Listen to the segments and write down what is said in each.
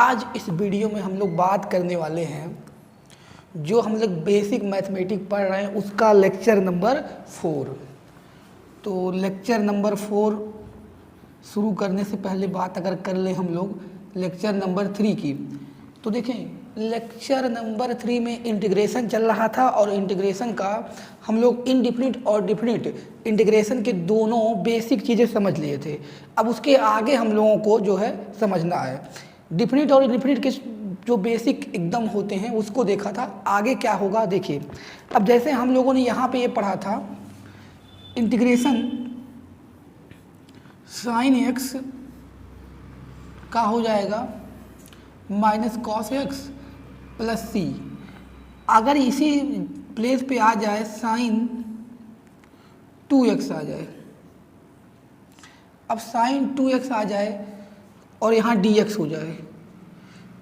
आज इस वीडियो में हम लोग बात करने वाले हैं जो हम लोग बेसिक मैथमेटिक्स पढ़ रहे हैं उसका लेक्चर नंबर 4। तो लेक्चर नंबर 4 शुरू करने से पहले बात अगर कर ले हम लोग लेक्चर नंबर 3 की, तो देखें लेक्चर नंबर 3 में इंटीग्रेशन चल रहा था और इंटीग्रेशन का हम लोग इनडिफिनिट और डिफिनिट इंटीग्रेशन के दोनों बेसिक चीज़ें समझ लिए थे। अब उसके आगे हम लोगों को जो है समझना है डिफिनिट और इनडिफिनिट के जो बेसिक एकदम होते हैं उसको देखा था। आगे क्या होगा देखिए, अब जैसे हम लोगों ने यहाँ पे ये पढ़ा था इंटीग्रेशन साइन एक्स का हो जाएगा माइनस कॉस एक्स प्लस सी। अगर इसी प्लेस पे आ जाए साइन 2x आ जाए, अब साइन 2x आ जाए और यहाँ dx हो जाए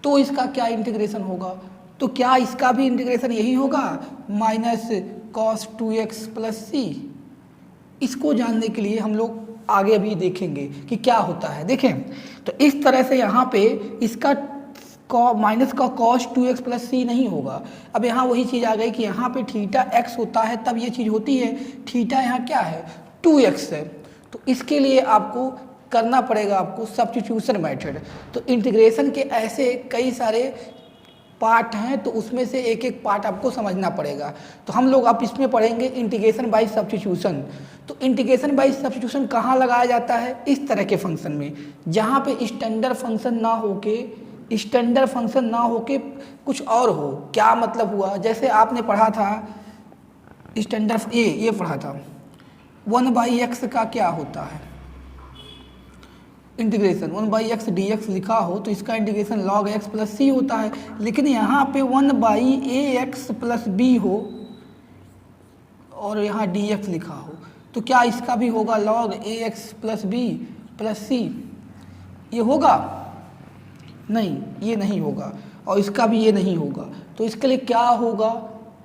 तो इसका क्या इंटीग्रेशन होगा? तो क्या इसका भी इंटीग्रेशन यही होगा माइनस कॉस 2x प्लस सी। इसको जानने के लिए हम लोग आगे भी देखेंगे कि क्या होता है। देखें तो इस तरह से यहाँ पे इसका माइनस का कॉस 2x प्लस सी नहीं होगा। अब यहाँ वही चीज़ आ गई कि यहाँ पे थीटा x होता है तब ये चीज़ होती है, थीटा यहाँ क्या है 2x है। तो इसके लिए आपको करना पड़ेगा आपको सब्स्टिट्यूशन मेथड। तो इंटीग्रेशन के ऐसे कई सारे पार्ट हैं तो उसमें से एक एक पार्ट आपको समझना पड़ेगा। तो हम लोग अब इसमें पढ़ेंगे इंटीग्रेशन बाय सब्स्टिट्यूशन। तो इंटीग्रेशन बाय सब्स्टिट्यूशन कहाँ लगाया जाता है? इस तरह के फंक्शन में जहाँ पे स्टैंडर्ड फंक्शन ना होके कुछ और हो। क्या मतलब हुआ? जैसे आपने पढ़ा था स्टैंडर्ड ये पढ़ा था 1/x का क्या होता है इंटीग्रेशन 1/x dx लिखा हो तो इसका इंटीग्रेशन log x प्लस सी होता है। लेकिन यहाँ पे 1/ax प्लस बी हो और यहाँ dx लिखा हो तो क्या इसका भी होगा log ax plus b plus c? ये होगा? नहीं, ये नहीं होगा और इसका भी ये नहीं होगा। तो इसके लिए क्या होगा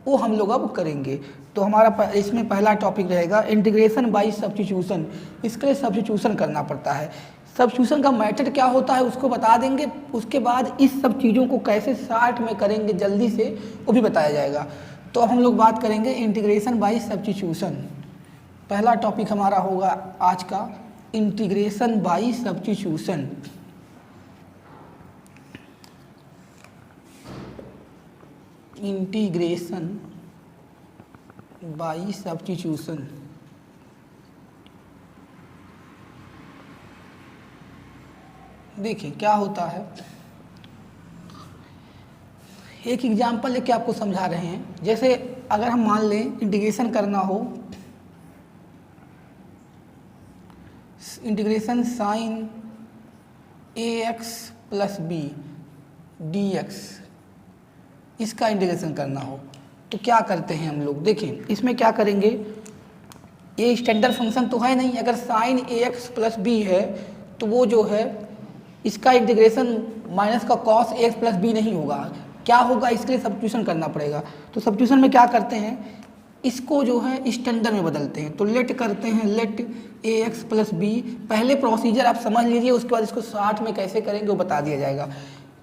वो हम लोग अब करेंगे। तो हमारा इसमें पहला टॉपिक रहेगा इंटीग्रेशन बाय सब्स्टिट्यूशन। इसके लिए सब्स्टिट्यूशन करना पड़ता है। सब्स्टिट्यूशन का मेथड क्या होता है उसको बता देंगे, उसके बाद इस सब चीज़ों को कैसे शॉर्ट में करेंगे जल्दी से वो भी बताया जाएगा। तो अब हम लोग बात करेंगे इंटीग्रेशन बाय सब्स्टिट्यूशन। पहला टॉपिक हमारा होगा आज का integration by substitution. Integration by substitution. देखिए क्या होता है, एक एग्जांपल लेके आपको समझा रहे हैं। जैसे अगर हम मान लें इंटीग्रेशन करना हो integration sine ax plus B dx, इसका इंटीग्रेशन करना हो तो क्या करते हैं हम लोग? देखें इसमें क्या करेंगे, ये स्टैंडर्ड फंक्शन तो है नहीं। अगर साइन ax प्लस बी है तो वो जो है इसका इंटीग्रेशन माइनस का कॉस ax प्लस बी नहीं होगा। क्या होगा? इसके लिए सब्स्टिट्यूशन करना पड़ेगा। तो सब्स्टिट्यूशन में क्या करते हैं, इसको जो है स्टैंडर्ड में बदलते हैं। तो लेट करते हैं लेट ax प्लस बी। पहले प्रोसीजर आप समझ लीजिए, उसके बाद इसको शॉर्ट में कैसे करेंगे वो बता दिया जाएगा।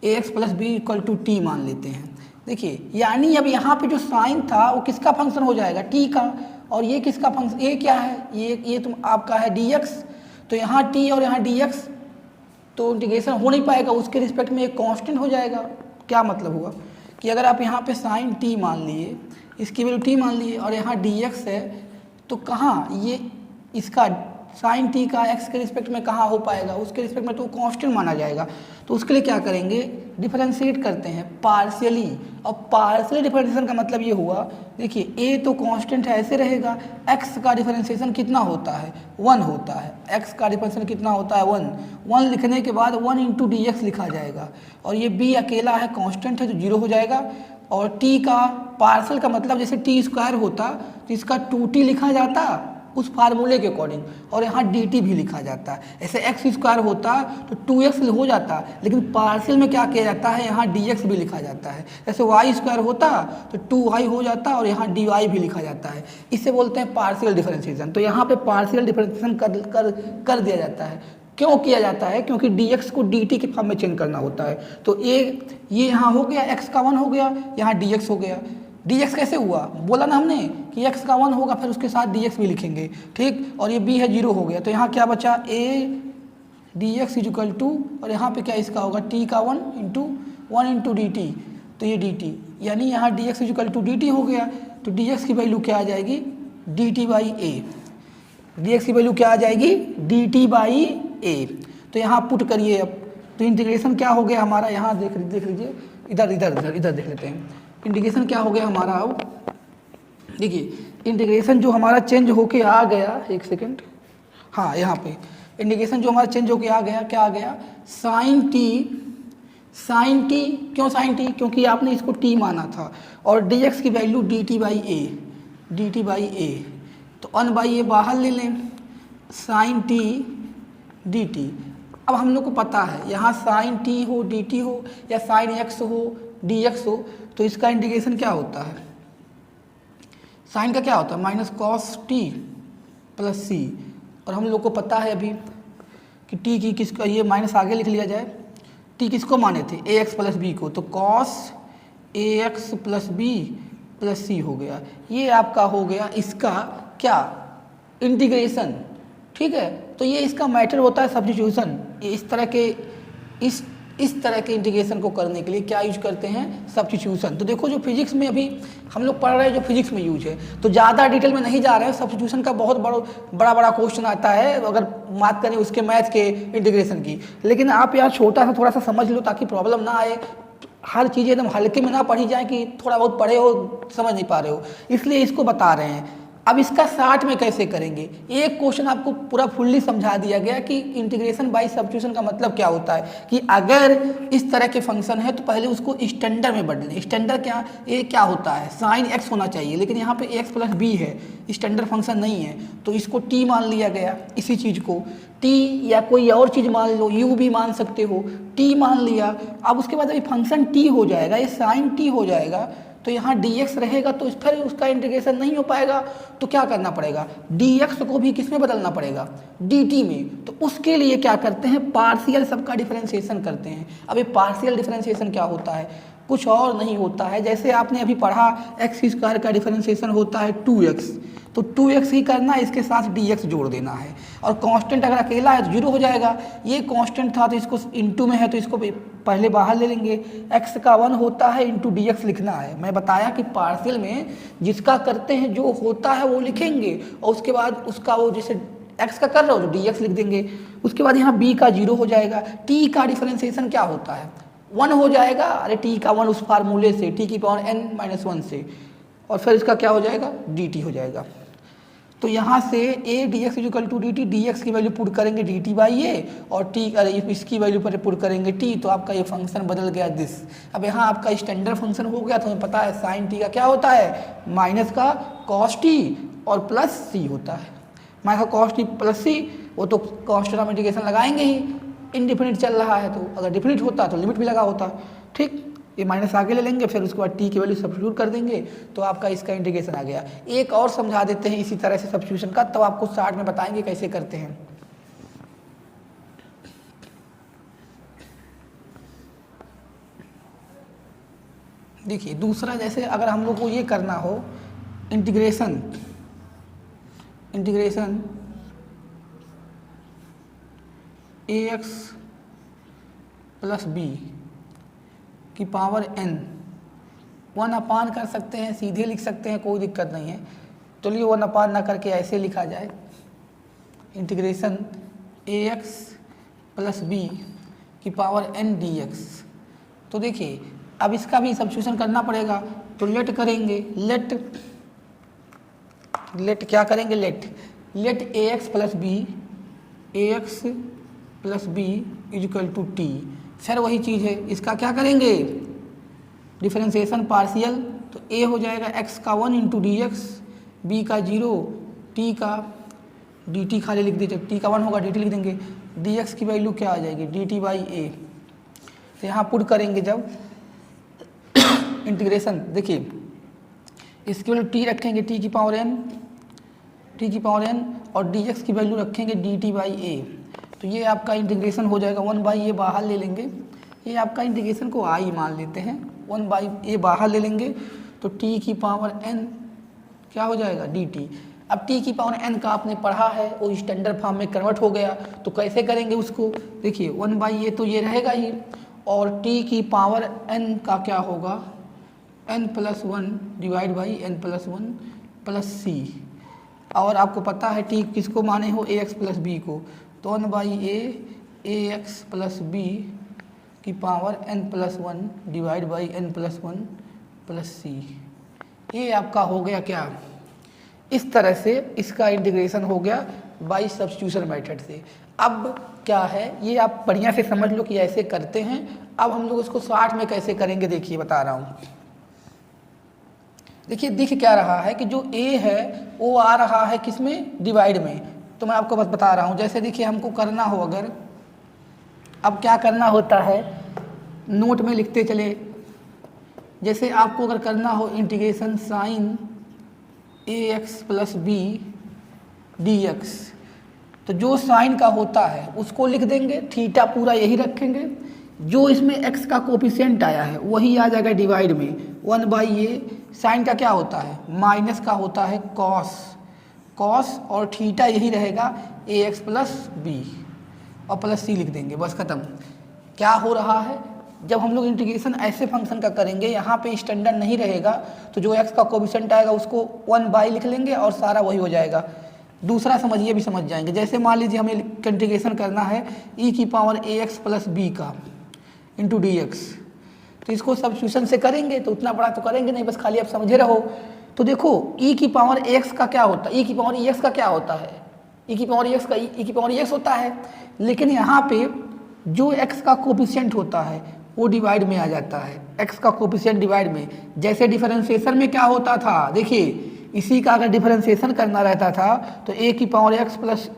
ax plus B equal to T मान लेते हैं। देखिए यानी अब यहाँ पे जो साइन था वो किसका फंक्शन हो जाएगा? टी का। और ये किसका फंक्शन? ये क्या है? ये तुम आपका है dx। तो यहाँ टी और यहाँ dx तो इंटीग्रेशन हो नहीं पाएगा, उसके रिस्पेक्ट में एक कांस्टेंट हो जाएगा। क्या मतलब हुआ कि अगर आप यहाँ पे साइन टी मान लिए, इसकी वैल्यू टी मान लिए और यहाँ dx है तो कहाँ ये इसका साइन टी का x के रिस्पेक्ट में कहाँ हो पाएगा? उसके रिस्पेक्ट में तो कांस्टेंट माना जाएगा। तो उसके लिए क्या करेंगे, डिफरेंशिएट करते हैं पार्शियली। और पार्शियली डिफरेंशिएशन का मतलब ये हुआ, देखिए a तो कांस्टेंट है ऐसे रहेगा, x का डिफरेंशिएशन कितना होता है 1 होता है। x का डिफरेंशिएशन कितना होता है 1 लिखने के बाद 1 इंटू dx लिखा जाएगा और ये b अकेला है कांस्टेंट है तो 0 हो जाएगा। और t का पार्शियल का मतलब जैसे t स्क्वायर होता तो इसका 2t लिखा जाता उस फार्मूले के अकॉर्डिंग, और यहाँ dt भी लिखा जाता है। ऐसे x स्क्वायर होता तो 2x हो जाता, लेकिन पार्शियल में क्या किया जाता है, यहाँ dx भी लिखा जाता है। जैसे y स्क्वायर होता तो 2y हो जाता और यहाँ dy भी लिखा जाता है। इसे बोलते हैं पार्शियल डिफरेंशिएशन। तो यहाँ पे पार्शियल डिफरेंशिएशन कर दिया जाता है। क्यों किया जाता है? क्योंकि dx को dt के फॉर्म में चेंज करना होता है। तो ये यहाँ हो गया, x का 1 हो गया, यहाँ dx हो गया। dx कैसे हुआ? बोला ना हमने कि x का 1 होगा, फिर उसके साथ dx भी लिखेंगे, ठीक। और ये b है 0 हो गया, तो यहाँ क्या बचा? a dx इक्वल टू, और यहाँ पे क्या इसका होगा? t का 1 इंटू dt, तो ये dt, यानी यहाँ dx इक्वल टू dt हो गया। तो dx की वैल्यू क्या आ जाएगी? dt by a। dx की वैल्यू क्या आ जाएगी? dt by a। तो यहाँ पुट करिए अब, तो इंटीग्रेशन क्या हो गया हमारा? यहाँ देख लीजिए, इधर देख लेते हैं। इंटीग्रेशन क्या हो गया हमारा? अब देखिए इंटीग्रेशन जो हमारा चेंज होके आ गया, एक सेकेंड, हाँ यहाँ पे इंटीग्रेशन जो हमारा चेंज होके आ गया, क्या आ गया? Sine T. क्यों साइन टी? क्योंकि आपने इसको t माना था, और dx की वैल्यू dt बाई a, तो 1 बाई a बाहर ले लें, साइन टी dt। अब हम लोग को पता है यहाँ साइन t हो dt हो या साइन x हो dx हो, तो इसका इंटीग्रेशन क्या होता है? साइन का क्या होता है? माइनस कॉस टी प्लस सी। और हम लोग को पता है अभी कि t की किसका, ये माइनस आगे लिख लिया जाए, t किसको माने थे? ax प्लस बी को, तो cos ax plus b plus c हो गया। ये आपका हो गया इसका क्या? इंटीग्रेशन, ठीक है। तो ये इसका मैटर होता है सब्स्टिट्यूशन। इस तरह के इंटीग्रेशन को करने के लिए क्या यूज करते हैं? सब्स्टिट्यूशन। तो देखो जो फिजिक्स में अभी हम लोग पढ़ रहे हैं, जो फिजिक्स में यूज है, तो ज़्यादा डिटेल में नहीं जा रहे हैं। सब्स्टिट्यूशन का बहुत बड़ा क्वेश्चन आता है अगर बात करें उसके मैथ के इंटीग्रेशन की, लेकिन आप यार छोटा सा थोड़ा सा समझ लो ताकि प्रॉब्लम ना आए। हर चीज़ एकदम हल्के में ना पढ़ी जाए कि थोड़ा बहुत पढ़े हो समझ नहीं पा रहे हो, इसलिए इसको बता रहे हैं। अब इसका 60 में कैसे करेंगे? एक क्वेश्चन आपको पूरा फुल्ली समझा दिया गया कि इंटीग्रेशन बाय सब्स्टिट्यूशन का मतलब क्या होता है, कि अगर इस तरह के फंक्शन है तो पहले उसको स्टैंडर्ड में बदलें। स्टैंडर्ड क्या? ये क्या होता है? साइन एक्स होना चाहिए, लेकिन यहाँ पे एक्स प्लस बी है, स्टैंडर्ड फंक्शन नहीं है, तो इसको टी मान लिया गया। इसी चीज़ को टी या कोई और चीज़ मान लो, यू भी मान सकते हो, टी मान लिया। अब उसके बाद अभी फंक्शन टी हो जाएगा, ये साइन टी हो जाएगा, तो यहाँ dx रहेगा, तो फिर उसका इंटीग्रेशन नहीं हो पाएगा। तो क्या करना पड़ेगा? dx को भी किस में बदलना पड़ेगा? dt में। तो उसके लिए क्या करते हैं? पार्शियल सबका डिफरेंशिएशन करते हैं। अब ये पार्शियल डिफरेंशिएशन क्या होता है? कुछ और नहीं होता है, जैसे आपने अभी पढ़ा एक्स स्क्वायर का डिफरेंशिएशन होता है 2x, तो 2x ही करना है, इसके साथ dx जोड़ देना है। और कांस्टेंट अगर अकेला है तो 0 हो जाएगा। ये कांस्टेंट था तो इसको इनटू में है तो इसको पहले बाहर ले लेंगे। x का 1 होता है इंटू dx लिखना है। मैं बताया कि पार्शियल में जिसका करते हैं जो होता है वो लिखेंगे, और उसके बाद उसका वो जैसे x का कर रहे हो तो dx लिख देंगे। उसके बाद यहाँ b का 0 हो जाएगा। t का डिफरेंशिएशन क्या होता है? 1 हो जाएगा। अरे t का 1 उस फार्मूले से, t की पावर n-1 से, और फिर इसका क्या हो जाएगा? dt हो जाएगा। तो यहाँ से a dx equal to dt, dx की वैल्यू पुट करेंगे dt बाई a, और t अरे इसकी वैल्यू पर पुट करेंगे t, तो आपका ये फंक्शन बदल गया दिस। अब यहाँ आपका स्टैंडर्ड फंक्शन हो गया, तो हमें पता है साइन t का क्या होता है? माइनस का कॉस t और प्लस c होता है। माइनस का कॉस t प्लस c, वो तो कांस्टेंट ऑफ इंटीग्रेशन लगाएंगे ही, इनडिफिनिट चल रहा है, तो अगर डिफिनिट होता तो लिमिट भी लगा होता, ठीक। ये माइनस आगे ले लेंगे, फिर उसके बाद t की वैल्यू सब्स्टिट्यूट कर देंगे, तो आपका इसका इंटीग्रेशन आ गया। एक और समझा देते हैं इसी तरह से सब्स्टिट्यूशन का, तब आपको 60 में बताएंगे कैसे करते हैं। देखिए दूसरा, जैसे अगर हम लोग को ये करना हो इंटीग्रेशन ax प्लस बी की पावर n 1 अपान कर सकते हैं, सीधे लिख सकते हैं, कोई दिक्कत नहीं है। चलिए 1 अपान ना करके ऐसे लिखा जाए, इंटीग्रेशन ax प्लस बी की पावर n dx। तो देखिए अब इसका भी सब्स्टिट्यूशन करना पड़ेगा, तो लेट करेंगे, लेट क्या करेंगे? Let ax plus B equal to T. फिर वही चीज़ है, इसका क्या करेंगे? डिफरेंशिएशन पार्शियल, तो a हो जाएगा x का 1 इंटू डी एक्स, बी का 0, t का dt खाली लिख दीजिए, t का 1 होगा dt लिख देंगे, dx की वैल्यू क्या आ जाएगी? dt by a। तो यहाँ पुट करेंगे जब इंटीग्रेशन, देखिए इसकी वैल्यू t रखेंगे t की पावर n, और dx की वैल्यू रखेंगे dt बाई a। तो ये आपका इंटीग्रेशन हो जाएगा, 1 ये बाहर ले लेंगे, ये आपका इंटीग्रेशन को आई मान लेते हैं, 1 ये बाहर ले लेंगे तो t की पावर n क्या हो जाएगा dt। अब t की पावर n का आपने पढ़ा है, वो स्टैंडर्ड फॉर्म में कन्वर्ट हो गया, तो कैसे करेंगे उसको, देखिए 1 ये तो ये रहेगा ही, और t की पावर n का क्या होगा n+1 divide by n+1 plus c, और आपको पता है t किसको माने हो ax प्लस b को, तो 1 ax प्लस b की power n+1 divide by n+1 plus c। ये आपका हो गया क्या, इस तरह से इसका इंटीग्रेशन हो गया बाई सब्स्टिट्यूशन मेथड से। अब क्या है ये आप बढ़िया से समझ लो कि ऐसे करते हैं। अब हम लोग इसको शॉर्ट में कैसे करेंगे, देखिए बता रहा हूँ। देखिए दिख क्या रहा है कि जो a है वो आ रहा है किसमें, डिवाइड में, तो मैं आपको बस बता रहा हूँ। जैसे देखिए हमको करना हो, अगर अब क्या करना होता है नोट में लिखते चले, जैसे आपको अगर करना हो integration sine ax plus B dx, तो जो साइन का होता है उसको लिख देंगे, थीटा पूरा यही रखेंगे, जो इसमें x का कोफिशिएंट आया है वही आ जाएगा डिवाइड में 1/a। साइन का क्या होता है, माइनस का होता है कॉस, और थीटा यही रहेगा ax प्लस बी, और प्लस c लिख देंगे, बस खत्म। क्या हो रहा है, जब हम लोग इंटीग्रेशन ऐसे फंक्शन का करेंगे, यहाँ पे स्टैंडर्ड नहीं रहेगा, तो जो x का कोफिशिएंट आएगा उसको 1 लिख लेंगे और सारा वही हो जाएगा। दूसरा समझिए भी समझ जाएंगे, जैसे मान लीजिए हमें इंटीग्रेशन करना है e की पावर ax प्लस बी का इंटू dx, तो इसको सब्स्टिट्यूशन से करेंगे तो उतना बड़ा तो करेंगे नहीं, बस खाली आप समझे रहो। तो देखो e की पावर x का क्या होता है, e की पावर ex का क्या होता है, e की पावर ex का e की पावर ex होता है, लेकिन यहाँ पे जो x का कोफिशिएंट होता है वो डिवाइड में आ जाता है, x का कोफिशिएंट डिवाइड में। जैसे डिफरेंशिएशन में क्या होता था, देखिए इसी का अगर डिफरेंशिएशन करना रहता था तो a की power x plus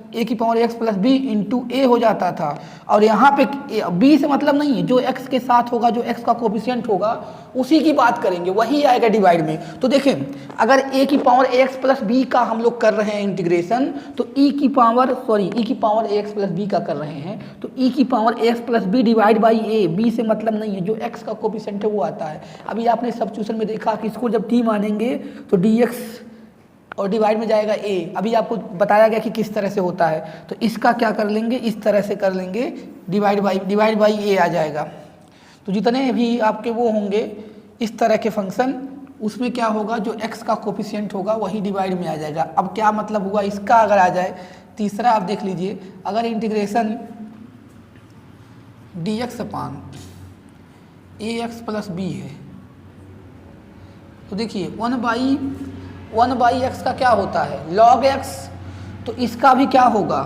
b into a हो जाता था, और यहाँ पे b से मतलब नहीं है, जो x के साथ होगा, जो x का कोफिशिएंट होगा उसी की बात करेंगे, वही आएगा डिवाइड में। तो देखें अगर a की पावर ax प्लस b का हम लोग कर रहे हैं इंटीग्रेशन, तो e की पावर ax प्लस b का कर रहे हैं, तो e की power ax plus b divide by a, b से मतलब नहीं है, जो x का कोफिशिएंट है वो आता है। अभी आपने सब्स्टिट्यूशन में देखा कि इसको जब t मानेंगे तो dx और डिवाइड में जाएगा a। अभी आपको बताया गया कि किस तरह से होता है, तो इसका क्या कर लेंगे, इस तरह से कर लेंगे, डिवाइड बाई a आ जाएगा। तो जितने भी आपके वो होंगे इस तरह के फंक्शन, उसमें क्या होगा, जो x का कोफिशिएंट होगा वही डिवाइड में आ जाएगा। अब क्या मतलब हुआ इसका, अगर आ जाए तीसरा, आप देख लीजिए, अगर इंटीग्रेशन dx अपान ax प्लस b है, तो देखिए 1/x का क्या होता है, log x, तो इसका भी क्या होगा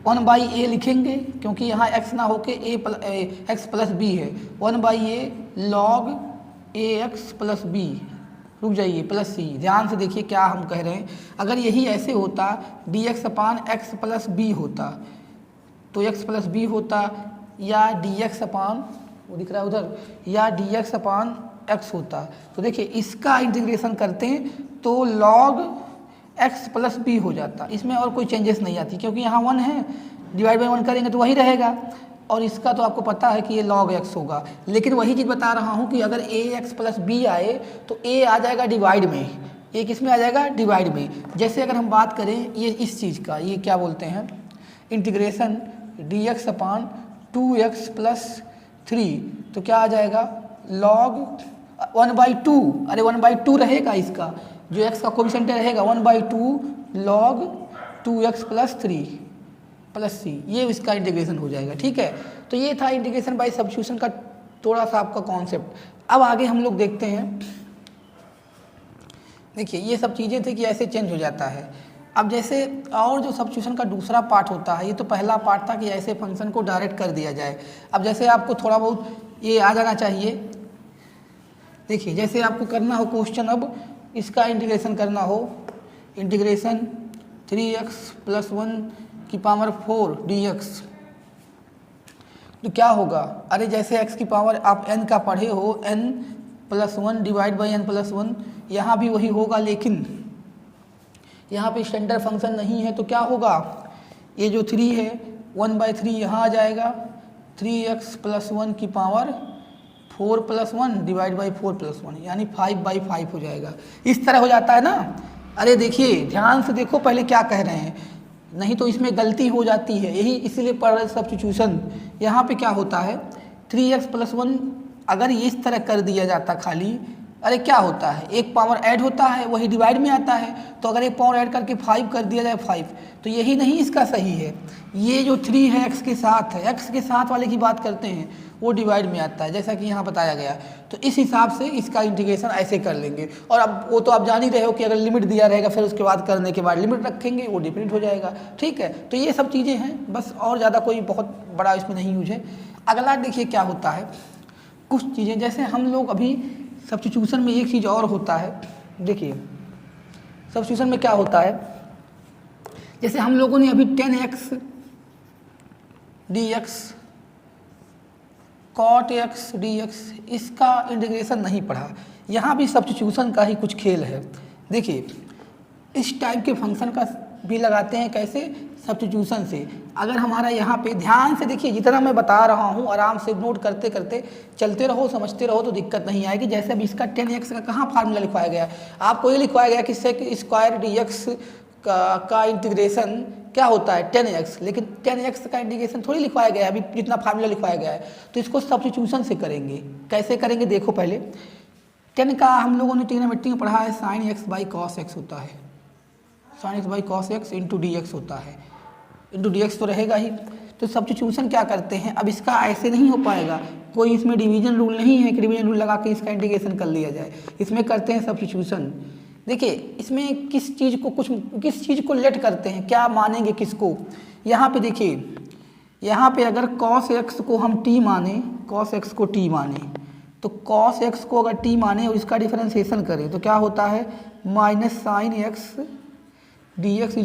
1/a लिखेंगे, क्योंकि यहाँ x ना होके x प्लस b है, 1/a log ax plus b, रुक जाइए, प्लस c। ध्यान से देखिए क्या हम कह रहे हैं, अगर यही ऐसे होता dx अपान x प्लस b होता, तो x प्लस b होता, या dx अपान, वो दिख रहा है उधर, या dx अपान x होता। तो देखिए इसका इंटीग्रेशन करते हैं तो log x प्लस बी हो जाता, इसमें और कोई चेंजेस नहीं आती, क्योंकि यहाँ 1 है, डिवाइड बाई 1 करेंगे तो वही रहेगा, और इसका तो आपको पता है कि ये log x होगा। लेकिन वही चीज़ बता रहा हूँ कि अगर ax प्लस बी आए तो a आ जाएगा डिवाइड में, a किस में आ जाएगा, डिवाइड में। जैसे अगर हम बात करें ये इस चीज़ का, ये क्या बोलते हैं, इंटीग्रेशन dx अपान 2x प्लस 3, तो क्या आ जाएगा log 1/2, अरे 1/2 रहेगा, इसका जो x का कोफिशिएंट रहेगा 1/2 log 2x plus 3 plus c, ये इसका इंटीग्रेशन हो जाएगा। ठीक है, तो ये था इंटीग्रेशन बाय सब्स्टिट्यूशन का थोड़ा सा आपका कॉन्सेप्ट। अब आगे हम लोग देखते हैं, देखिए ये सब चीज़ें थी कि ऐसे चेंज हो जाता है। अब जैसे और जो सब्स्टिट्यूशन का दूसरा पार्ट होता है, ये तो पहला पार्ट था कि ऐसे फंक्शन को डायरेक्ट कर दिया जाए। अब जैसे आपको थोड़ा बहुत ये आ जाना चाहिए, देखिए जैसे आपको करना हो क्वेश्चन, अब इसका इंटीग्रेशन करना हो, इंटीग्रेशन 3x प्लस 1 की पावर 4 dx, तो क्या होगा, अरे जैसे x की पावर आप n का पढ़े हो, n plus 1 divide by n plus 1, यहाँ भी वही होगा, लेकिन यहाँ पे स्टैंडर्ड फंक्शन नहीं है, तो क्या होगा, ये जो 3 है 1/3 यहाँ आ जाएगा, 3x + 1 की पावर 4 + 1 डिवाइड बाई 4 + 1 यानी 5/5 हो जाएगा। इस तरह हो जाता है ना। अरे देखिए ध्यान से देखो पहले क्या कह रहे हैं, नहीं तो इसमें गलती हो जाती है, यही इसीलिए पढ़ रहे सब्स्टिट्यूशन। यहाँ पे क्या होता है 3x + 1 अगर इस तरह कर दिया जाता खाली, अरे क्या होता है एक पावर ऐड होता है वही डिवाइड में आता है, तो अगर एक पावर ऐड करके 5 कर दिया जाए 5, तो यही नहीं इसका सही है। ये जो 3 है x के साथ है, x के साथ वाले की बात करते हैं, वो डिवाइड में आता है जैसा कि यहाँ बताया गया। तो इस हिसाब से इसका इंटीग्रेशन ऐसे कर लेंगे। और अब वो तो आप जान ही रहे हो कि अगर लिमिट दिया रहेगा फिर उसके बाद करने के बाद लिमिट रखेंगे, वो डिफरेंट हो जाएगा। ठीक है, तो ये सब चीज़ें हैं बस, और ज़्यादा कोई बहुत बड़ा इसमें नहीं यूज है। अगला देखिए क्या होता है, कुछ चीज़ें जैसे हम लोग अभी सब्स्टिट्यूशन में एक चीज़ और होता है। देखिए सब्स्टिट्यूशन में क्या होता है, जैसे हम लोगों ने अभी 10x dx cot x dx इसका इंटीग्रेशन नहीं पढ़ा। यहाँ भी सब्स्टिट्यूशन का ही कुछ खेल है। देखिए इस टाइप के फंक्शन का भी लगाते हैं कैसे, सब्स्टिट्यूशन से। अगर हमारा यहाँ पे ध्यान से देखिए, जितना मैं बता रहा हूँ आराम से नोट करते करते चलते रहो, समझते रहो तो दिक्कत नहीं आएगी। जैसे अभी इसका 10x का कहाँ फार्मूला लिखवाया गया है, आपको ये लिखवाया गया कि sec² dx का इंटीग्रेशन क्या होता है 10x, लेकिन 10x का इंटीग्रेशन थोड़ी लिखवाया गया है अभी, जितना फार्मूला लिखवाया गया है। तो इसको सब्स्टिट्यूशन से करेंगे। कैसे करेंगे देखो, पहले 10 का हम लोगों ने ट्रिग्नोमेट्री में पढ़ा है sin x/cos x होता है, sin x/cos x into dx होता है, इंटू dx तो रहेगा ही। तो सब्स्टिट्यूशन क्या करते हैं, अब इसका ऐसे नहीं हो पाएगा, कोई इसमें डिवीजन रूल नहीं है कि डिवीजन रूल लगा के इसका इंटीग्रेशन कर लिया जाए। इसमें करते हैं सब्स्टिट्यूशन। देखिए इसमें किस चीज़ को लेट करते हैं, क्या मानेंगे किसको। यहाँ पे देखिए, यहाँ पे अगर cos x को हम t माने, cos x को t माने, तो cos x को अगर t माने और इसका डिफरेंशिएशन करें तो क्या होता है -sin x dx =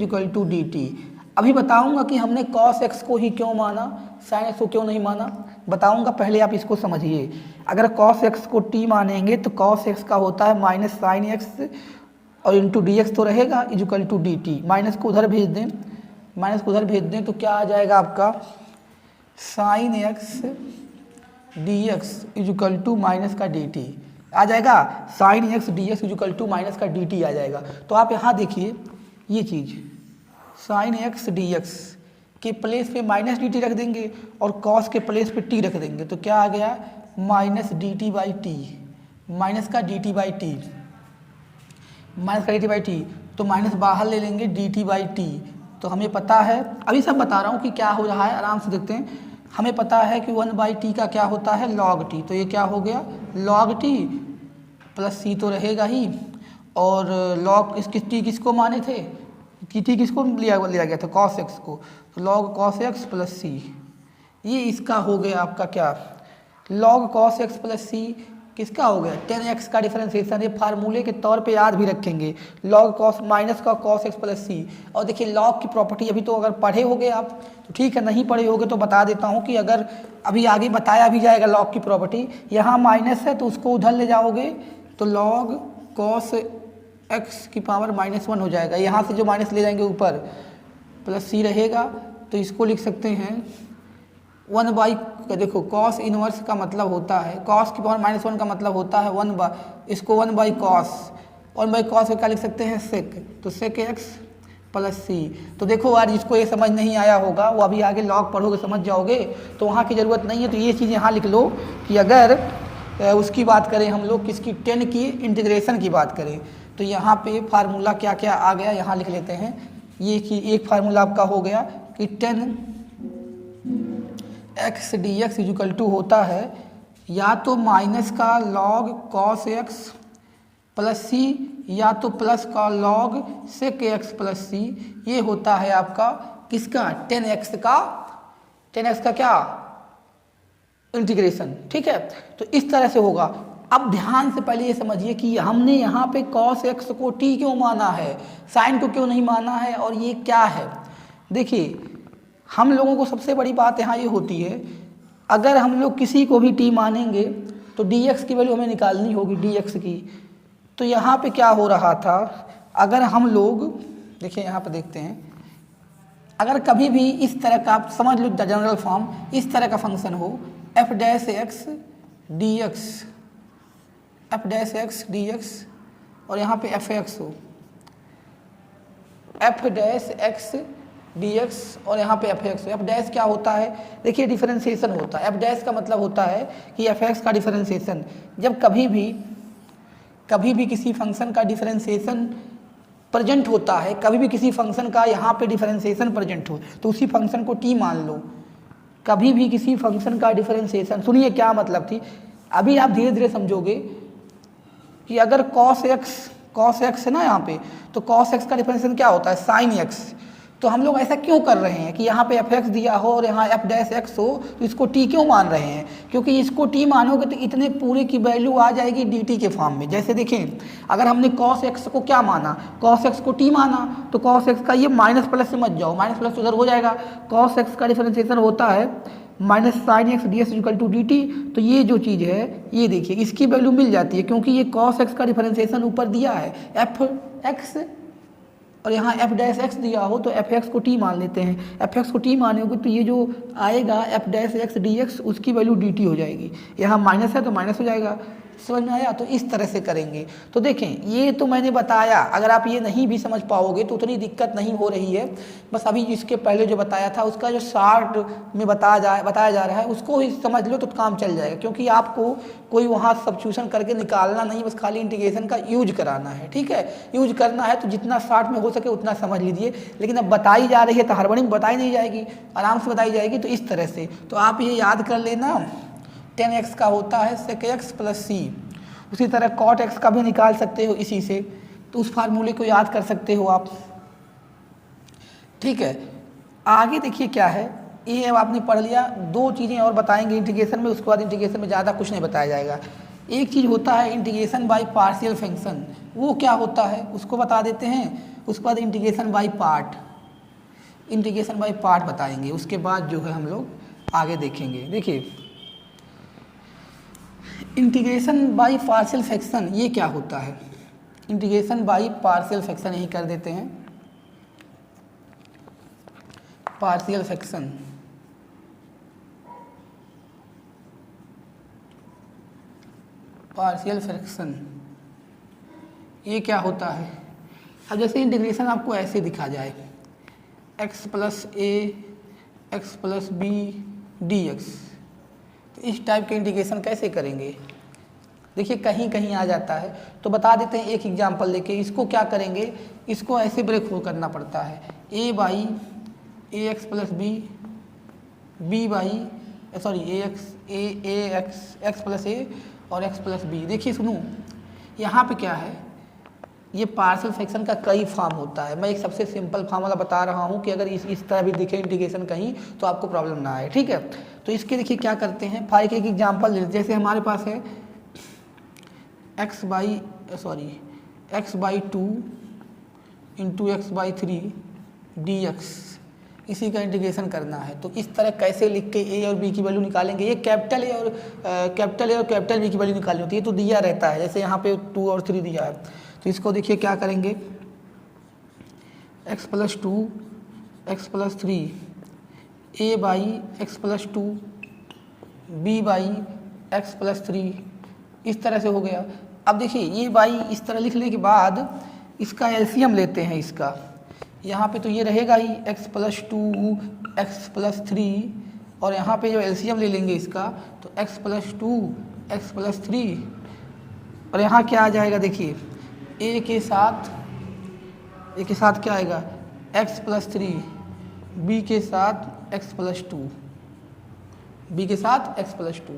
dt। अभी बताऊंगा कि हमने cos x को ही क्यों माना, sin x को क्यों नहीं माना, बताऊंगा। पहले आप इसको समझिए। अगर cos x को t मानेंगे तो cos x का होता है -sin x और इंटू dx तो रहेगा = dt। माइनस को उधर भेज दें, तो क्या आ जाएगा आपका sin x dx = माइनस का dt आ जाएगा, sin x dx = माइनस का dt आ जाएगा। तो आप यहाँ देखिए ये चीज़ sin x dx के प्लेस पे -dt रख देंगे और cos के प्लेस पे t रख देंगे, तो क्या आ गया -dt/t, माइनस का dt/t, माइनस का dt/t। तो माइनस बाहर ले लेंगे dt/t। तो हमें पता है, अभी सब बता रहा हूँ कि क्या हो रहा है, आराम से देखते हैं। हमें पता है कि 1/t का क्या होता है log t, तो ये क्या हो गया log t प्लस c तो रहेगा ही। और log t किसको माने थे कि t किसको लिया गया था cos x को, तो log cos x plus c, ये इसका हो गया आपका क्या log cos x plus c किसका हो गया 10x का डिफरेंशिएशन। ये फार्मूले के तौर पे याद भी रखेंगे, log cos माइनस का cos x प्लस c। और देखिए log की प्रॉपर्टी अभी तो अगर पढ़े होगे आप तो ठीक है, नहीं पढ़े होगे तो बता देता हूँ कि अगर अभी आगे बताया भी जाएगा log की प्रॉपर्टी। यहाँ माइनस है तो उसको उधर ले जाओगे तो log cos x की पावर -1 हो जाएगा। यहाँ से जो माइनस ले जाएंगे ऊपर प्लस c रहेगा, तो इसको लिख सकते हैं 1/, देखो cos इनवर्स का मतलब होता है, cos की पावर -1 का मतलब होता है 1/, इसको 1/cos को क्या लिख सकते हैं sec, तो sec x प्लस c। तो देखो यार जिसको ये समझ नहीं आया होगा वो अभी आगे लॉग पढ़ोगे समझ जाओगे, तो वहाँ की ज़रूरत नहीं है। तो ये चीज़ यहाँ लिख लो कि अगर उसकी बात करें हम लोग किसकी 10 की इंटीग्रेशन की बात करें, तो यहाँ पे फार्मूला क्या क्या आ गया यहाँ लिख लेते हैं। ये कि एक फार्मूला आपका हो गया कि 10x dx = होता है या तो माइनस का log cos x plus c या तो प्लस का log sec x plus c। ये होता है आपका किसका 10x का क्या इंटीग्रेशन। ठीक है, तो इस तरह से होगा। अब ध्यान से पहले ये समझिए कि हमने यहाँ पे cos x को t क्यों माना है, sin को क्यों नहीं माना है, और ये क्या है। देखिए हम लोगों को सबसे बड़ी बात यहाँ ये होती है, अगर हम लोग किसी को भी t मानेंगे तो dx की वैल्यू हमें निकालनी होगी dx की। तो यहाँ पे क्या हो रहा था, अगर हम लोग देखिए यहाँ पे देखते हैं, अगर कभी भी इस तरह का आप समझ लो जनरल फॉर्म, इस तरह का फंक्शन हो F dash x D x, F dash x D x और यहाँ पे एफ एक्स हो, F dash x D x और यहाँ पे एफ एक्स। एफ डैश क्या होता है, देखिए डिफरेंशिएशन होता है। एफ डैश का मतलब होता है कि एफ एक्स का डिफरेंशिएशन, जब कभी भी किसी फंक्शन का डिफरेंशिएशन प्रेजेंट होता है, कभी भी किसी फंक्शन का यहाँ पे डिफरेंशिएशन प्रेजेंट हो तो उसी फंक्शन को टी मान लो। कभी भी किसी फंक्शन का डिफरेंशिएशन, सुनिए क्या मतलब थी, अभी आप धीरे धीरे समझोगे कि अगर cos x है ना यहाँ पे, तो cos x का डिफरेंशिएशन क्या होता है, sin x। तो हम लोग ऐसा क्यों कर रहे हैं कि यहाँ पे एफ एक्स दिया हो और यहाँ एफ डैश एक्स हो तो इसको टी क्यों मान रहे हैं, क्योंकि इसको टी मानोगे तो इतने पूरे की वैल्यू आ जाएगी डी टी के फॉर्म में। जैसे देखें, अगर हमने cos x को क्या माना, cos x को टी माना, तो cos x का ये माइनस प्लस से मत जाओ, माइनस प्लस उधर हो जाएगा। cos x का डिफरेंशिएशन होता है minus sine X D X equal to D T. तो ये जो चीज़ है ये देखिए इसकी वैल्यू मिल जाती है, क्योंकि ये cos x का डिफरेंशिएशन ऊपर दिया है एफ एक्स और यहाँ एफ डैश एक्स दिया हो तो एफ एक्स को टी मान लेते हैं। एफ एक्स को टी मानोगे तो ये जो आएगा F dash x D x उसकी वैल्यू डी टी हो जाएगी, यहाँ माइनस है तो माइनस हो जाएगा। समझ में आया? तो इस तरह से करेंगे। तो देखें ये तो मैंने बताया, अगर आप ये नहीं भी समझ पाओगे तो उतनी दिक्कत नहीं हो रही है, बस अभी इसके पहले जो बताया था उसका जो शार्ट में बताया जा रहा है उसको ही समझ लो तो काम चल जाएगा, क्योंकि आपको कोई वहाँ सब्स्टिट्यूशन करके निकालना नहीं, बस खाली इंटीग्रेशन का यूज कराना है। ठीक है, यूज करना है तो जितना शार्ट में हो सके उतना समझ लीजिए, लेकिन अब बताई जा रही है तो हड़बड़ी में बताई नहीं जाएगी, आराम से बताई जाएगी। तो इस तरह से तो आप ये याद कर लेना, tan x का होता है sec x प्लस सी। उसी तरह cot x का भी निकाल सकते हो इसी से, तो उस फार्मूले को याद कर सकते हो आप। ठीक है, आगे देखिए क्या है, ये अब आपने पढ़ लिया। दो चीज़ें और बताएंगे इंटीग्रेशन में, उसके बाद इंटीग्रेशन में ज़्यादा कुछ नहीं बताया जाएगा। एक चीज़ होता है इंटीग्रेशन बाय पार्शियल फंक्शन, वो क्या होता है उसको बता देते हैं। उसके बाद integration by part, integration by part बताएंगे, उसके बाद जो है हम लोग आगे देखेंगे। देखिए इंटीग्रेशन बाय पार्शियल फ्रैक्शन ये क्या होता है, इंटीग्रेशन बाय पार्शियल फ्रैक्शन यही कर देते हैं, पार्शियल फ्रैक्शन। पार्शियल फ्रैक्शन ये क्या होता है। अब जैसे इंटीग्रेशन आपको ऐसे दिखा जाए x plus a x plus b d x, तो इस टाइप के इंटीग्रेशन कैसे करेंगे। देखिए कहीं कहीं आ जाता है तो बता देते हैं एक एग्जांपल लेके। इसको क्या करेंगे, इसको ऐसे ब्रेक करना पड़ता है, a by a x plus b, b by sorry a x plus a और एक्स प्लस बी। देखिए सुनो, यहाँ पे क्या है, ये पार्शियल फ्रैक्शन का कई फॉर्म होता है। मैं एक सबसे सिंपल फॉर्म वाला बता रहा हूँ कि अगर इस तरह भी दिखे इंटीग्रेशन कहीं तो आपको प्रॉब्लम ना आए। ठीक है, तो इसके देखिए क्या करते हैं, फाइव एक एग्जांपल ले, जैसे हमारे पास है x by two into x by three D x, इसी का इंटीग्रेशन करना है। तो इस तरह कैसे लिख के ए और बी की वैल्यू निकालेंगे। ये कैपिटल ए और कैपिटल बी की वैल्यू निकालनी होती है, तो दिया रहता है, जैसे यहाँ पे 2 और 3 दिया है। तो इसको देखिए क्या करेंगे, x plus two X plus three, A by X plus two, B by X plus three, इस तरह से हो गया। अब देखिए ये बाई इस तरह लिखने के बाद इसका एलसीएम लेते हैं इसका, यहाँ पे तो ये रहेगा ही x plus two X plus three, और यहाँ पे जो एलसीएम ले लेंगे इसका तो x plus two X plus three, और यहाँ क्या आ जाएगा देखिए a के साथ क्या आएगा x प्लस थ्री, b के साथ x प्लस टू, b के साथ x प्लस टू।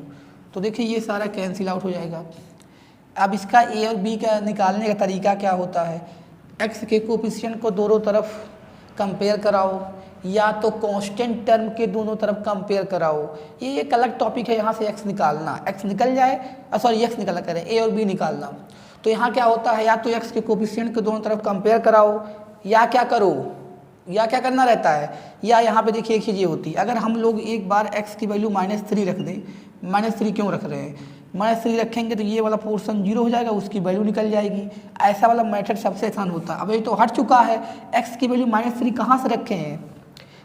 तो देखिए ये सारा कैंसिल आउट हो जाएगा। अब इसका a और b का निकालने का तरीका क्या होता है, x के कोफिशिएंट को दोनों तरफ कंपेयर कराओ, या तो कांस्टेंट टर्म के दोनों तरफ कंपेयर कराओ। ये एक अलग टॉपिक है, यहाँ से x निकालना, x निकल जाए x निकाला करें, a और b निकालना। तो यहाँ क्या होता है, या तो x के कोफिशिएंट के दोनों तरफ कंपेयर कराओ, या क्या करो, या क्या करना रहता है, या यहाँ पे देखिए एक चीज़ ये होती है, अगर हम लोग एक बार x की वैल्यू -3 रख दें, -3 क्यों रख रहे हैं, -3 रखेंगे तो ये वाला पोर्शन 0 हो जाएगा, उसकी वैल्यू निकल जाएगी। ऐसा वाला मेथड सबसे आसान होता है। अब ये तो हट चुका है, x की वैल्यू -3 कहाँ से रखे हैं,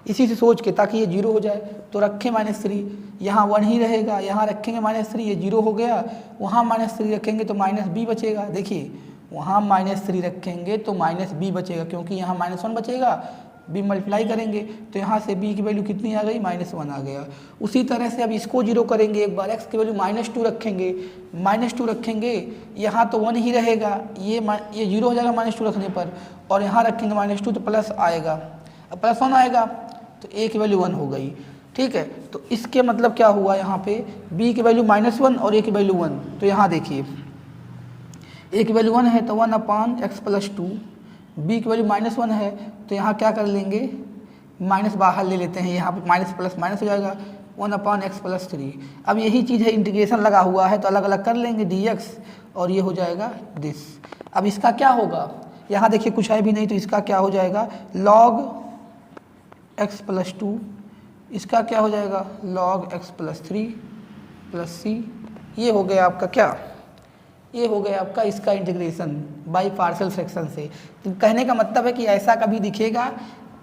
इसी से सोच के, ताकि ये 0 हो जाए। तो रखें -3, यहाँ 1 ही रहेगा, यहाँ रखेंगे -3, ये 0 हो गया। वहाँ -3 रखेंगे तो -b बचेगा। देखिए वहाँ -3 रखेंगे तो -b बचेगा, क्योंकि यहाँ -1 बचेगा, b मल्टीप्लाई करेंगे तो यहाँ से b की वैल्यू कितनी आ गई, -1 आ गया। उसी तरह से अब इसको 0 करेंगे एक बार, x की वैल्यू -2 रखेंगे, -2 रखेंगे, यहाँ तो 1 ही रहेगा, ये 0 हो जाएगा -2 रखने पर, और यहाँ रखेंगे -2 तो प्लस आएगा, अब +1 आएगा तो a की वैल्यू 1 हो गई। ठीक है, तो इसके मतलब क्या हुआ, यहाँ पे b की वैल्यू -1 और a की वैल्यू 1। तो यहाँ देखिए a की वैल्यू 1 है तो 1/x+2, b की वैल्यू -1 है तो यहाँ क्या कर लेंगे, माइनस बाहर ले लेते हैं, यहाँ पे माइनस प्लस माइनस हो जाएगा, 1/x+3। अब यही चीज़ है, इंटीग्रेशन लगा हुआ है तो अलग अलग कर लेंगे dx, और ये हो जाएगा दिस। अब इसका क्या होगा, यहाँ देखिए कुछ है भी नहीं, तो इसका क्या हो जाएगा, log x+2, इसका क्या हो जाएगा, log x+3 + c। ये हो गया आपका क्या, ये हो गया आपका इसका इंटीग्रेशन बाय पार्शियल फ्रैक्शन से। तो कहने का मतलब है कि ऐसा कभी दिखेगा,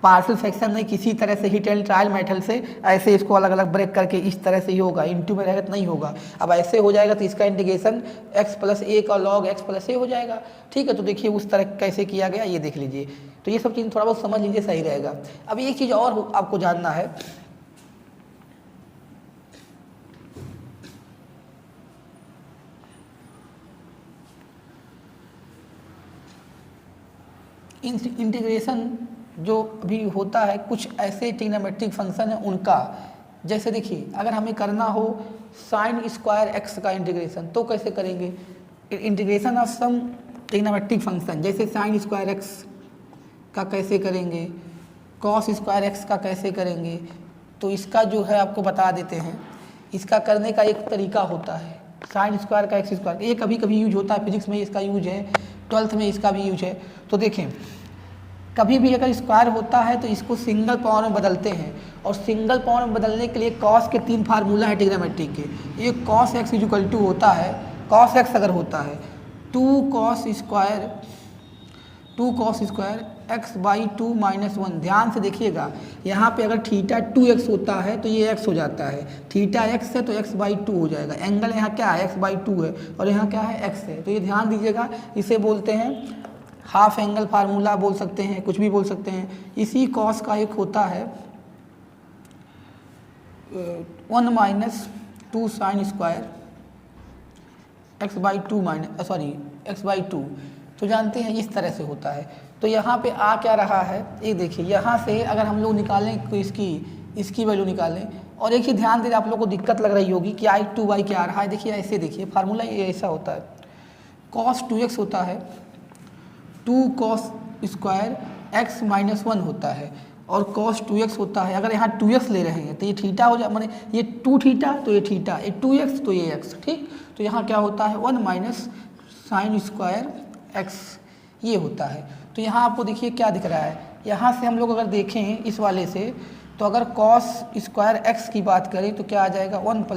पार्शियल फ्रैक्शन नहीं, किसी तरह से हिट एंड ट्रायल मेथड से ऐसे इसको अलग अलग ब्रेक करके इस तरह से ही होगा, इनटू में रहेगा तो नहीं होगा। अब ऐसे हो जाएगा तो इसका इंटीग्रेशन x+a का log x+a हो जाएगा। ठीक है, तो देखिए उस तरह कैसे किया गया ये देख लीजिए। तो ये सब चीज़ थोड़ा बहुत समझ लीजिए, सही रहेगा। अब एक चीज़ और आपको जानना है, इंटीग्रेशन जो भी होता है, कुछ ऐसे ट्रिग्नोमेट्रिक फंक्शन है उनका, जैसे देखिए अगर हमें करना हो sin² x का इंटीग्रेशन तो कैसे करेंगे, integration of some trigonometric function, जैसे sin² x का कैसे करेंगे, cos² x का कैसे करेंगे। तो इसका जो है आपको बता देते हैं, इसका करने का एक तरीका होता है, sin² का x², ये कभी कभी यूज होता है, फिजिक्स में इसका यूज है, 12th में इसका भी यूज है। तो देखें कभी भी अगर स्क्वायर होता है तो इसको सिंगल पावर में बदलते हैं, और सिंगल पावर में बदलने के लिए कॉस के 3 फार्मूला है ट्रिग्नोमेट्रिक के। एक cos x = होता है, cos x अगर होता है 2cos² x/2 - 1। ध्यान से देखिएगा, यहाँ पे अगर थीटा 2x होता है तो ये x हो जाता है, थीटा x है तो x/2 हो जाएगा। एंगल यहाँ क्या है, x/2 है, और यहाँ क्या है, x है। तो ये ध्यान दीजिएगा, इसे बोलते हैं हाफ एंगल फार्मूला बोल सकते हैं, कुछ भी बोल सकते हैं। इसी कॉस का एक होता है 1 - 2 sin² x/2 तो जानते हैं इस तरह से होता है। तो यहाँ पे आ क्या रहा है, ये देखिए यहाँ से अगर हम लोग निकालें तो इसकी वैल्यू निकालें, और एक ही ध्यान दें, आप लोग को दिक्कत लग रही होगी कि I2y क्या आ रहा है। देखिए ऐसे देखिए फार्मूला ये ऐसा होता है, cos 2x होता है 2cos² x - 1 होता है, और cos 2x होता है, अगर यहाँ 2x ले रहे हैं तो ये थीटा हो जाए, माने ये 2 थीटा तो ये थीटा, ये 2x तो ये x। ठीक, तो यहाँ क्या होता है 1 - sin² x, ये होता है। तो यहाँ आपको देखिए क्या दिख रहा है, यहाँ से हम लोग अगर देखें इस वाले से, तो अगर cos² x की बात करें तो क्या आ जाएगा 1 +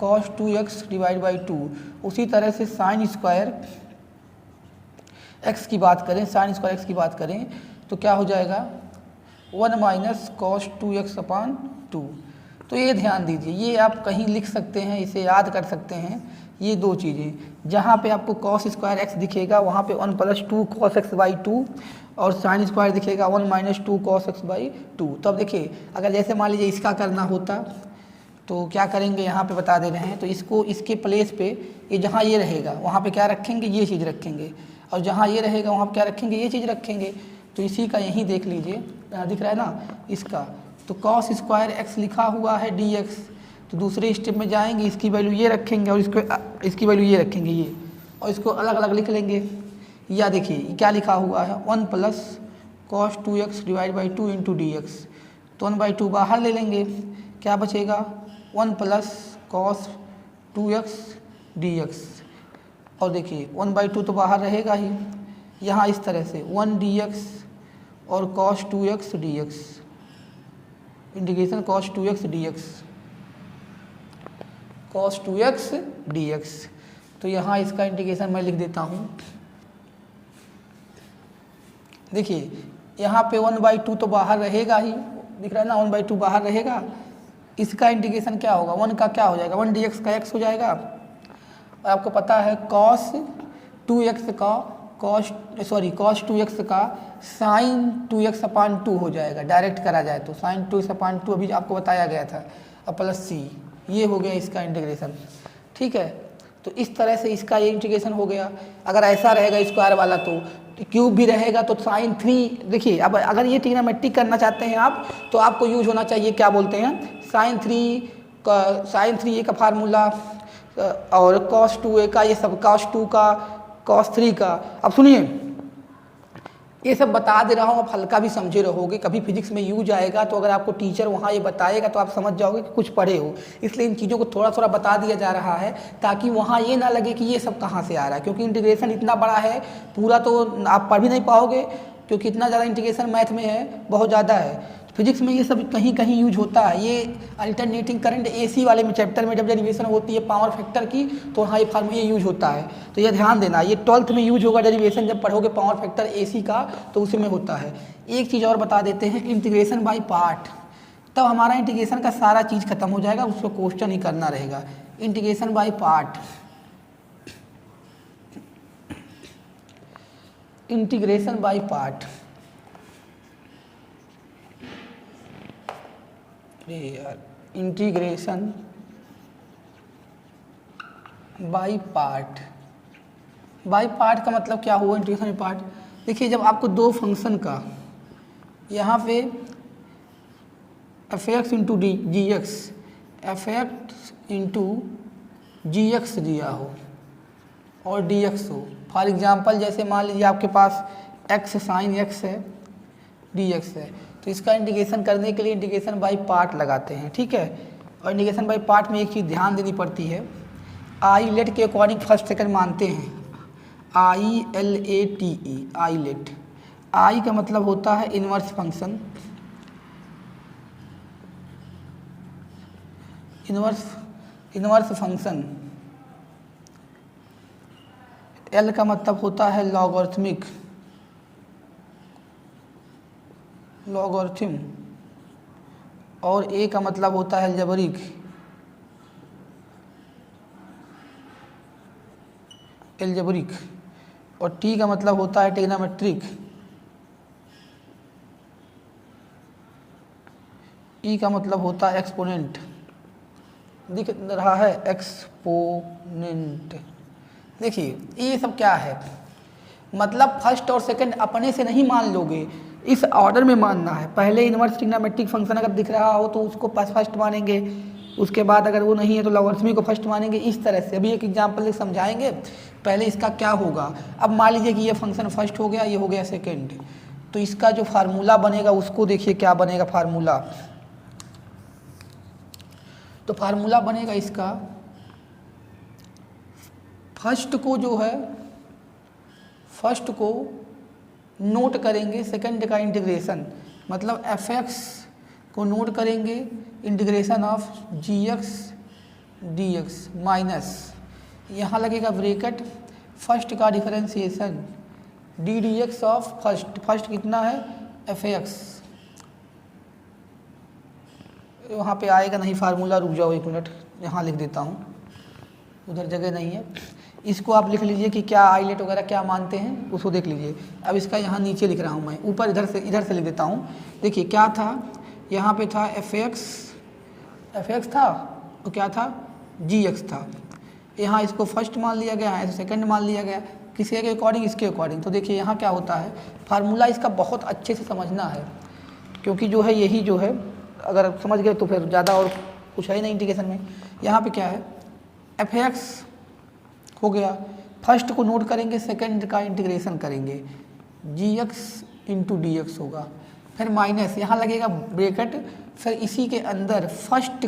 cos 2x/2। उसी तरह से sin² x की बात करें, sin² x की बात करें तो क्या हो जाएगा 1 - cos 2x/2। तो ये ध्यान दीजिए, ये आप कहीं लिख सकते हैं, इसे याद कर सकते हैं। ये दो चीज़ें, जहाँ पे आपको cos² x दिखेगा वहाँ पे 1 + 2 cos x/2, और sin² दिखेगा 1 - 2 cos x/2। तो अब देखिए अगर जैसे मान लीजिए इसका करना होता तो क्या करेंगे, यहाँ पे बता दे रहे हैं। तो इसको इसके प्लेस पे ये जहाँ ये रहेगा वहाँ पे क्या रखेंगे, ये चीज़ रखेंगे, और जहाँ ये रहेगा वहाँ पे क्या रखेंगे, ये चीज़ रखेंगे। तो इसी का यहीं देख लीजिए, यहाँ दिख रहा है ना इसका, तो cos² x लिखा हुआ है dx। तो दूसरे स्टेप में जाएंगे, इसकी वैल्यू ये रखेंगे और इसकी वैल्यू ये रखेंगे, ये, और इसको अलग अलग लिख लेंगे। या देखिए क्या लिखा हुआ है 1 + cos 2x/2 × dx। तो 1/2 बाहर ले लेंगे, क्या बचेगा 1 + cos 2x dx। और देखिए 1/2 तो बाहर रहेगा ही, यहाँ इस तरह से 1 dx और cos 2x dx, integration cos 2x dx। तो यहाँ इसका इंटीग्रेशन मैं लिख देता हूँ। देखिए यहाँ पे 1/2 तो बाहर रहेगा ही, दिख रहा है ना, 1/2 बाहर रहेगा, इसका इंटीग्रेशन क्या होगा, 1 का क्या हो जाएगा, 1 dx का x हो जाएगा। और आपको पता है cos 2x का cos 2x का sin 2x/2 हो जाएगा, डायरेक्ट करा जाए तो sin 2x/2 अभी आपको बताया गया था, और प्लस c, ये हो गया इसका इंटीग्रेशन। ठीक है, तो इस तरह से इसका ये इंटीग्रेशन हो गया। अगर ऐसा रहेगा स्क्वायर वाला तो क्यूब भी रहेगा तो sin 3, देखिए अब अगर ये ट्रिग्नोमेट्रिक करना चाहते हैं आप तो आपको यूज होना चाहिए क्या बोलते हैं sin 3a का फार्मूला और cos 2a का, ये सब cos 2 का cos 3 का। अब सुनिए, ये सब बता दे रहा हूँ, आप हल्का भी समझे रहोगे, कभी फिजिक्स में यूज आएगा तो अगर आपको टीचर वहाँ ये बताएगा तो आप समझ जाओगे कि कुछ पढ़े हो, इसलिए इन चीज़ों को थोड़ा थोड़ा बता दिया जा रहा है ताकि वहाँ ये ना लगे कि ये सब कहाँ से आ रहा है, क्योंकि इंटीग्रेशन इतना बड़ा है, पूरा तो आप पढ़ भी नहीं पाओगे क्योंकि इतना ज़्यादा इंटीग्रेशन मैथ में है, बहुत ज़्यादा है। फिजिक्स में ये सब कहीं कहीं यूज होता है। ये अल्टरनेटिंग करंट एसी वाले में चैप्टर में जब डेरिवेशन होती है पावर फैक्टर की तो हाँ ये फार्मूला यूज होता है, तो ये ध्यान देना, ये 12th में यूज होगा डेरिवेशन, जब पढ़ोगे पावर फैक्टर एसी का तो उसी में होता है। एक चीज़ और बता देते हैं, इंटीग्रेशन बाय पार्ट, तब हमारा इंटीग्रेशन का सारा चीज़ खत्म हो जाएगा, उसको क्वेश्चन ही करना रहेगा। Integration by part, integration by part, integration by part, by part का मतलब क्या हुआ इंटीग्रेशन बाय पार्ट। देखिए जब आपको दो फंक्शन का यहाँ पे एफ एक्स इंटू जी एक्स, एफ एक्स इंटू जी एक्स दिया हो और डी एक्स हो, फॉर एग्जांपल जैसे मान लीजिए आपके पास एक्स साइन एक्स है, डी एक्स है, तो इसका इंटीग्रेशन करने के लिए इंटीग्रेशन बाय पार्ट लगाते हैं। ठीक है, और इंटीग्रेशन बाय पार्ट में एक चीज़ ध्यान देनी पड़ती है, आई लेट के अकॉर्डिंग फर्स्ट सेकंड मानते हैं, ILATE, आई लेट, आई का मतलब होता है inverse function, inverse function, L का मतलब होता है लॉगरिथमिक, लॉगरिथम, और ए का मतलब होता है अलजेब्रिक, एल्जेब्रिक, और टी का मतलब होता है ट्रिग्नोमेट्रिक, ई का मतलब होता है एक्सपोनेंट, दिख रहा है एक्सपोनेंट। देखिए ये सब क्या है, मतलब फर्स्ट और सेकंड अपने से नहीं मान लोगे, इस ऑर्डर में मानना है। पहले इनवर्स ट्रिग्नोमेट्रिक फंक्शन अगर दिख रहा हो तो उसको फर्स्ट मानेंगे, उसके बाद अगर वो नहीं है तो लॉगरिथमिक को फर्स्ट मानेंगे, इस तरह से। अभी एक एग्जांपल समझाएंगे, पहले इसका क्या होगा। अब मान लीजिए कि ये फंक्शन फर्स्ट हो गया, ये हो गया सेकंड, तो इसका जो फार्मूला बनेगा उसको देखिए क्या बनेगा फार्मूला। तो फार्मूला बनेगा इसका, फर्स्ट को जो है, फर्स्ट को नोट करेंगे सेकंड का इंटीग्रेशन, मतलब एफ एक्स को नोट करेंगे integration of G X D X minus, यहाँ लगेगा ब्रैकेट, फर्स्ट का differentiation D D X of first, first कितना है एफ एक्स, वहाँ पे आएगा नहीं फार्मूला, रुक जाओ एक मिनट, यहाँ लिख देता हूँ, उधर जगह नहीं है। इसको आप लिख लीजिए कि क्या आईलेट वगैरह क्या मानते हैं उसको देख लीजिए। अब इसका यहाँ नीचे लिख रहा हूँ मैं, ऊपर इधर से लिख देता हूँ। देखिए क्या था, यहाँ पे था एफ एक्स था, तो क्या था जी एक्स था, यहाँ इसको फर्स्ट मान लिया गया, ऐसे सेकंड मान लिया गया, किसी के अकॉर्डिंग इसके अकॉर्डिंग। तो देखिए यहाँ क्या होता है, फार्मूला इसका बहुत अच्छे से समझना है, क्योंकि जो है यही जो है, अगर समझ गए तो फिर ज़्यादा और कुछ है ही नहीं इंटीग्रेशन में। यहाँ पे क्या है, एफ एक्स हो गया, फर्स्ट को नोट करेंगे, सेकंड का इंटीग्रेशन करेंगे, जी एक्स इंटू डी एक्स होगा, फिर माइनस, यहाँ लगेगा ब्रैकेट, फिर इसी के अंदर फर्स्ट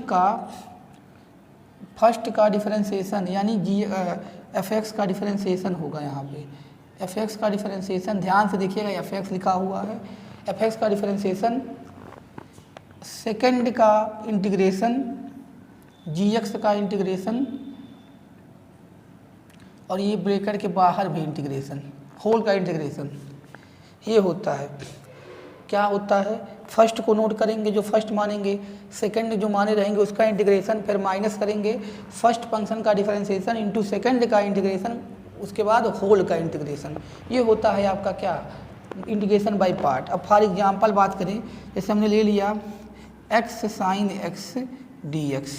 का डिफरेंशिएशन यानी जी एफ एक्स का डिफरेंशिएशन होगा। यहाँ पे एफ एक्स का डिफरेंशिएशन ध्यान से देखिएगा, एफ एक्स लिखा हुआ है, एफ एक्स का डिफरेंशिएशन, सेकंड का इंटीग्रेशन, जी एक्स का इंटीग्रेशन, और ये ब्रैकेट के बाहर भी इंटीग्रेशन, होल का इंटीग्रेशन, ये होता है। क्या होता है, फर्स्ट को नोट करेंगे जो फर्स्ट मानेंगे, सेकंड जो माने रहेंगे उसका इंटीग्रेशन, फिर माइनस करेंगे फर्स्ट फंक्शन का डिफरेंशिएशन इंटू सेकंड का इंटीग्रेशन, उसके बाद होल का इंटीग्रेशन। ये होता है आपका क्या, इंटीग्रेशन बाय पार्ट। अब फॉर एग्जांपल बात करें, जैसे हमने ले लिया x sin x dx,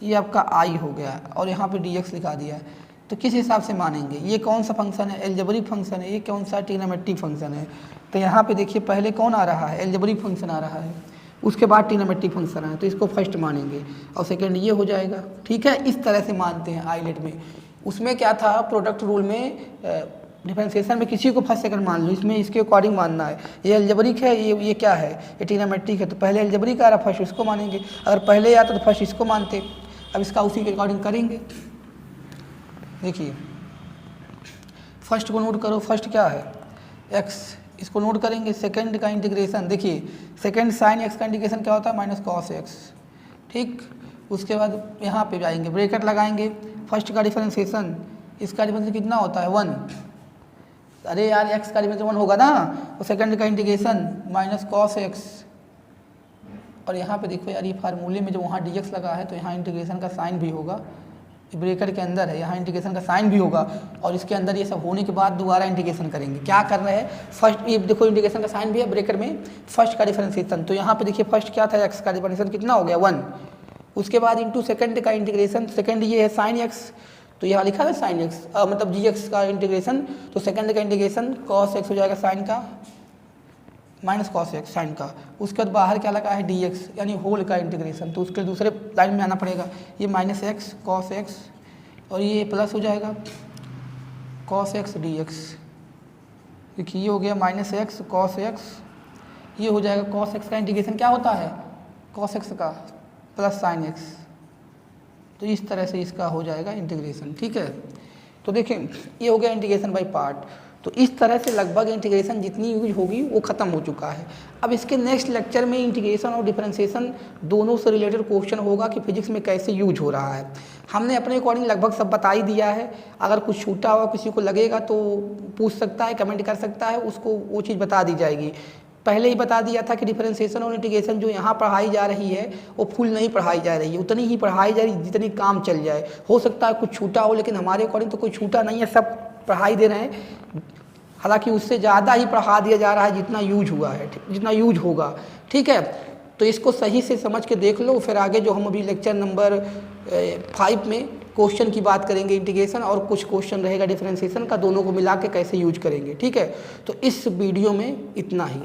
ये आपका आई हो गया और यहाँ पे dx लिखा दिया है, तो किस हिसाब से मानेंगे, ये कौन सा फंक्शन है, एल्जेब्रिक फंक्शन है, ये कौन सा ट्रिग्नोमेट्रिक फंक्शन है। तो यहाँ पे देखिए पहले कौन आ रहा है, एल्जेब्रिक फंक्शन आ रहा है, उसके बाद ट्रिग्नोमेट्रिक फंक्शन है, तो इसको फर्स्ट मानेंगे और सेकंड ये हो जाएगा। ठीक है, इस तरह से मानते हैं आइलेट में। उसमें क्या था, प्रोडक्ट रूल में डिफरेंशिएशन में किसी को फर्स्ट सेकंड मान लो, इसमें इसके अकॉर्डिंग मानना है। ये एल्जेब्रिक है, ये क्या है, ये ट्रिग्नोमेट्रिक है, तो पहले एल्जेब्रिक आ रहा फर्स्ट उसको मानेंगे, अगर पहले आता तो फर्स्ट इसको मानते। अब इसका उसी के अकॉर्डिंग करेंगे। देखिए फर्स्ट को नोट करो, फर्स्ट क्या है x, इसको नोट करेंगे। सेकंड का इंटीग्रेशन, देखिए सेकंड साइन x का इंटीग्रेशन क्या होता है, माइनस कॉस x। ठीक, उसके बाद यहाँ पे जाएंगे, ब्रैकेट लगाएंगे, फर्स्ट का डिफरेंशिएशन, इसका डिफरेंशिएशन कितना होता है 1, अरे यार x का डिफरेंशिएशन 1 होगा ना, तो सेकंड का इंटीग्रेशन माइनस कॉस x, और यहाँ पे देखो यार ये फार्मूले में जो वहाँ dx लगा है तो यहाँ इंटीग्रेशन का साइन भी होगा, ब्रेकेट के अंदर है, यहाँ इंटीग्रेशन का साइन भी होगा, और इसके अंदर ये सब होने के बाद दोबारा इंटीग्रेशन करेंगे। क्या कर रहे हैं, फर्स्ट ये देखो इंटीग्रेशन का साइन भी है ब्रेकेट में, फर्स्ट का डिफरेंशिएशन, तो यहाँ पे देखिए फर्स्ट क्या था, x का डिफरेंशिएशन कितना हो गया 1, उसके बाद इंटू सेकंड का इंटीग्रेशन, सेकंड ये है साइन x, तो यहाँ लिखा है साइन x, मतलब gx का इंटीग्रेशन, तो सेकंड का इंटीग्रेशन cos x हो जाएगा साइन का, माइनस कॉस एक्स साइन का, उसके बाद बाहर क्या लगा है dx, यानी होल का इंटीग्रेशन, तो उसके दूसरे लाइन में आना पड़ेगा, ये माइनस एक्स कॉस एक्स और ये प्लस हो जाएगा कॉस एक्स dx। देखिए ये हो गया माइनस एक्स कॉस एक्स, ये हो जाएगा कॉस एक्स का इंटीग्रेशन क्या होता है, कॉस एक्स का प्लस साइन एक्स, तो इस तरह से इसका हो जाएगा इंटीग्रेशन। ठीक है, तो देखें ये हो गया इंटीग्रेशन बाय पार्ट। तो इस तरह से लगभग इंटीग्रेशन जितनी यूज होगी वो ख़त्म हो चुका है। अब इसके नेक्स्ट लेक्चर में इंटीग्रेशन और डिफरेंशिएशन दोनों से रिलेटेड क्वेश्चन होगा कि फिजिक्स में कैसे यूज हो रहा है। हमने अपने अकॉर्डिंग लगभग सब बता ही दिया है, अगर कुछ छूटा हुआ किसी को लगेगा तो पूछ सकता है, कमेंट कर सकता है, उसको वो चीज़ बता दी जाएगी। पहले ही बता दिया था कि डिफरेंशिएशन और इंटीग्रेशन जो यहाँ पढ़ाई जा रही है वो फुल नहीं पढ़ाई जा रही है, उतनी ही पढ़ाई जा रही है जितनी काम चल जाए। हो सकता है कुछ छूटा हो, लेकिन हमारे अकॉर्डिंग तो कोई छूटा नहीं है, सब पढ़ाई दे रहे हैं, हालांकि उससे ज़्यादा ही पढ़ा दिया जा रहा है जितना यूज हुआ है, जितना यूज होगा। ठीक है, तो इसको सही से समझ के देख लो, फिर आगे जो हम अभी लेक्चर नंबर 5 में क्वेश्चन की बात करेंगे इंटीग्रेशन, और कुछ क्वेश्चन रहेगा डिफरेंशिएशन का, दोनों को मिला के कैसे यूज करेंगे। ठीक है, तो इस वीडियो में इतना ही।